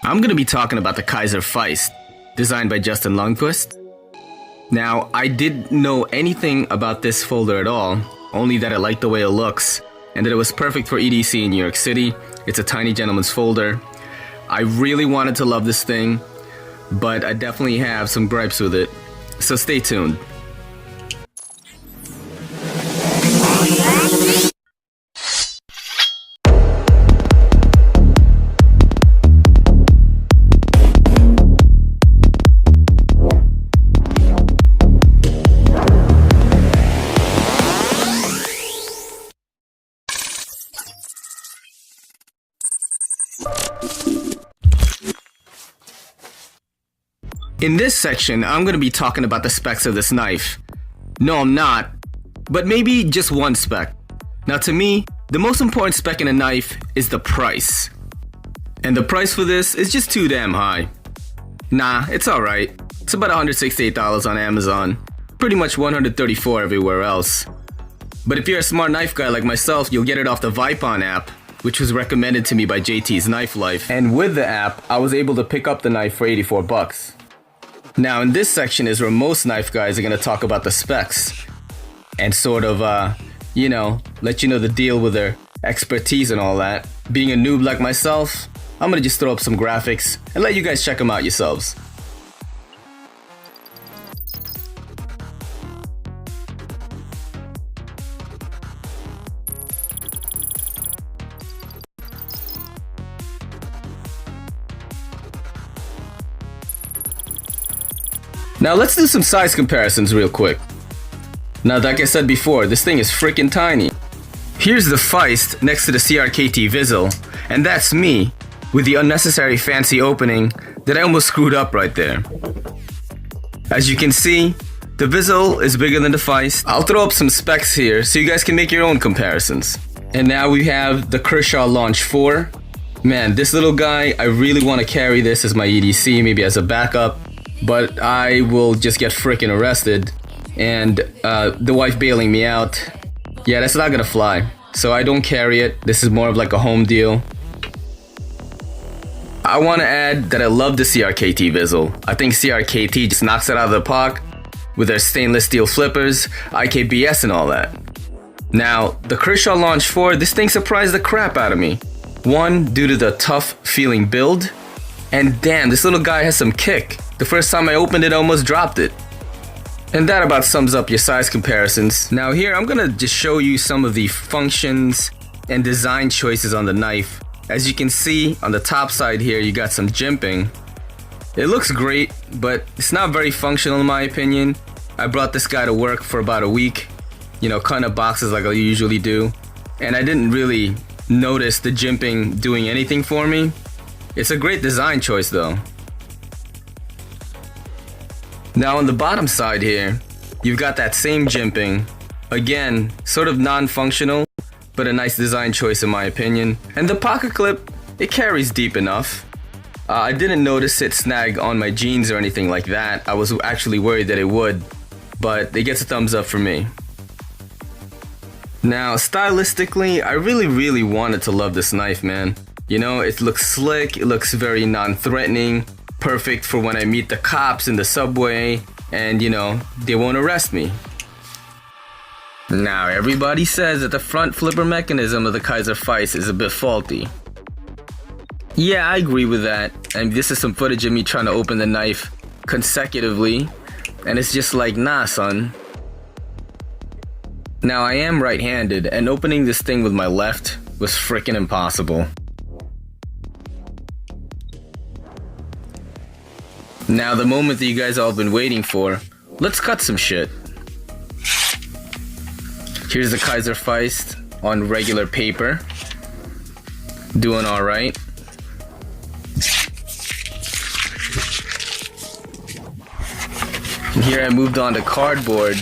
I'm going to be talking about the Kizer Feist, designed by Justin Lunquist. Now, I didn't know anything about this folder at all, only that I liked the way it looks, and that it was perfect for EDC in New York City. It's a tiny gentleman's folder. I really wanted to love this thing, but I definitely have some gripes with it, so stay tuned. In this section, I'm going to be talking about the specs of this knife. No, I'm not, but maybe just one spec. Now to me, the most important spec in a knife is the price. And the price for this is just too damn high. Nah, it's alright. It's about $168 on Amazon. Pretty much $134 everywhere else. But if you're a smart knife guy like myself, you'll get it off the Vipon app, which was recommended to me by JT's Knife Life. And with the app, I was able to pick up the knife for 84 bucks. Now in this section is where most knife guys are going to talk about the specs and sort of, let you know the deal with their expertise and all that. Being a noob like myself, I'm going to just throw up some graphics and let you guys check them out yourselves. Now let's do some size comparisons real quick. Now like I said before, this thing is freaking tiny. Here's the Feist next to the CRKT Vizzle, and that's me with the unnecessary fancy opening that I almost screwed up right there. As you can see, the Vizzle is bigger than the Feist. I'll throw up some specs here so you guys can make your own comparisons. And now we have the Kershaw Launch 4. Man, this little guy, I really want to carry this as my EDC, maybe as a backup. But I will just get frickin' arrested, and the wife bailing me out. Yeah, that's not gonna fly, so I don't carry it. This is more of like a home deal. I want to add that I love the CRKT Vizzle. I think CRKT just knocks it out of the park with their stainless steel flippers, IKBS and all that. Now, the Kershaw Launch 4, this thing surprised the crap out of me. One, due to the tough feeling build, and damn, this little guy has some kick. The first time I opened it, I almost dropped it. And that about sums up your size comparisons. Now here, I'm gonna just show you some of the functions and design choices on the knife. As you can see, on the top side here, you got some jimping. It looks great, but it's not very functional in my opinion. I brought this guy to work for about a week, cutting up boxes like I usually do. And I didn't really notice the jimping doing anything for me. It's a great design choice though. Now on the bottom side here, you've got that same jimping. Again, sort of non-functional, but a nice design choice in my opinion. And the pocket clip, it carries deep enough. I didn't notice it snag on my jeans or anything like that. I was actually worried that it would, but it gets a thumbs up for me. Now stylistically, I really wanted to love this knife, man. It looks slick, it looks very non-threatening. Perfect for when I meet the cops in the subway and they won't arrest me. Now everybody says that the front flipper mechanism of the Kizer Feist is a bit faulty. Yeah, I agree with that, and this is some footage of me trying to open the knife consecutively, and it's just like, nah son. Now I am right-handed, and opening this thing with my left was freaking impossible. Now the moment that you guys all been waiting for, let's cut some shit. Here's the Kizer Feist on regular paper. Doing alright. And here I moved on to cardboard,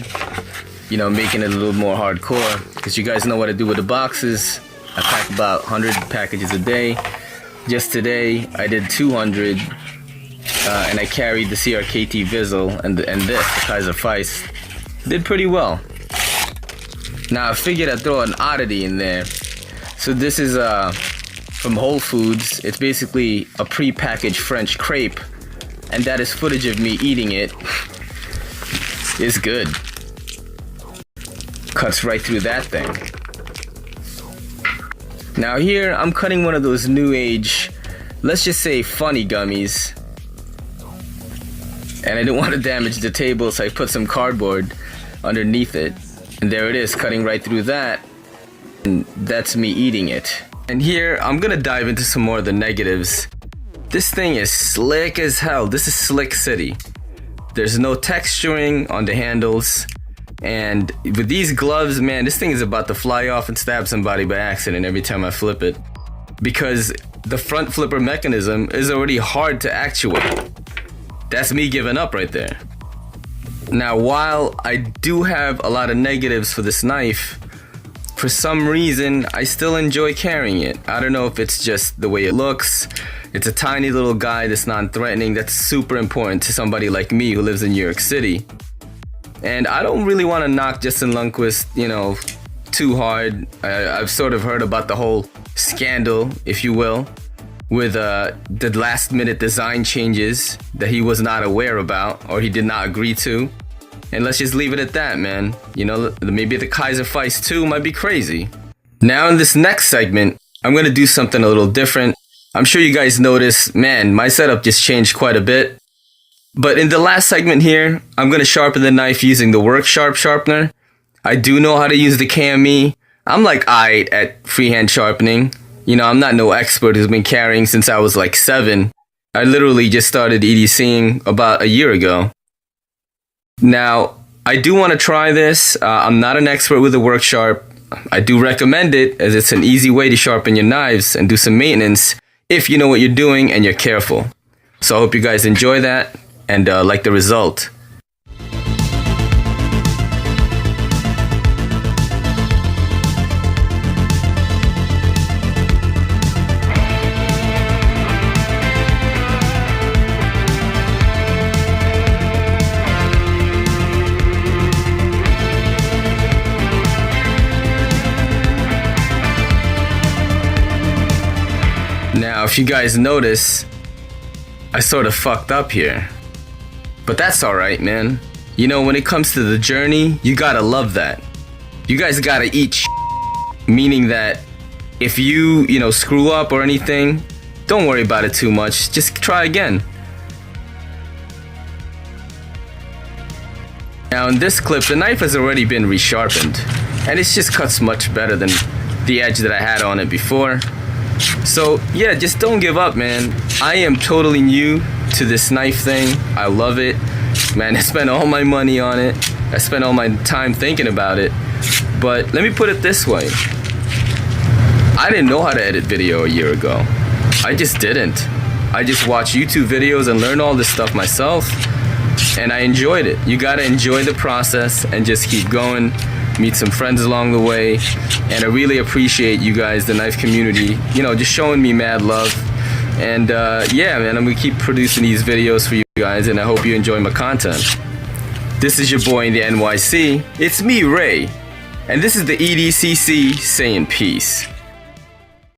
making it a little more hardcore. Because you guys know what I do with the boxes. I pack about 100 packages a day. Just today, I did 200. And I carried the CRKT Vizzle and this, the Kizer Feist. Did pretty well. Now I figured I'd throw an oddity in there. So this is from Whole Foods. It's basically a pre-packaged French crepe, and that is footage of me eating it. It's good. Cuts right through that thing. Now here, I'm cutting one of those new age, let's just say funny gummies. And I didn't want to damage the table, so I put some cardboard underneath it. And there it is, cutting right through that. And that's me eating it. And here, I'm gonna dive into some more of the negatives. This thing is slick as hell. This is Slick City. There's no texturing on the handles. And with these gloves, man, this thing is about to fly off and stab somebody by accident every time I flip it. Because the front flipper mechanism is already hard to actuate. That's me giving up right there. Now, while I do have a lot of negatives for this knife, for some reason, I still enjoy carrying it. I don't know if it's just the way it looks. It's a tiny little guy that's non-threatening. That's super important to somebody like me who lives in New York City. And I don't really want to knock Justin Lunquist, too hard. I've sort of heard about the whole scandal, if you will, with the last minute design changes that he was not aware about or he did not agree to. And let's just leave it at that, man. Maybe the Kizer Feist 2 might be crazy. Now in this next segment, I'm going to do something a little different. I'm sure you guys noticed, man, my setup just changed quite a bit. But in the last segment here, I'm going to sharpen the knife using the Work Sharp sharpener. I do know how to use the KME. I'm like aight at freehand sharpening. I'm not no expert who's been carrying since I was like 7. I literally just started EDCing about a year ago. Now, I do want to try this. I'm not an expert with the Work Sharp. I do recommend it as it's an easy way to sharpen your knives and do some maintenance if you know what you're doing and you're careful. So I hope you guys enjoy that and like the result. Now, if you guys notice, I sort of fucked up here. But that's alright, man. When it comes to the journey, you gotta love that. You guys gotta eat meaning that if you, screw up or anything, don't worry about it too much. Just try again. Now in this clip, the knife has already been resharpened, and it just cuts much better than the edge that I had on it before. So yeah, just don't give up, man. I am totally new to this knife thing. I love it. Man, I spent all my money on it. I spent all my time thinking about it. But let me put it this way. I didn't know how to edit video a year ago. I just didn't. I just watched YouTube videos and learned all this stuff myself. And I enjoyed it. You gotta enjoy the process and just keep going. Meet some friends along the way. And I really appreciate you guys, the knife community, just showing me mad love. And yeah, man, I'm gonna keep producing these videos for you guys, and I hope you enjoy my content. This is your boy in the NYC. It's me, Ray. And this is the EDCC saying peace.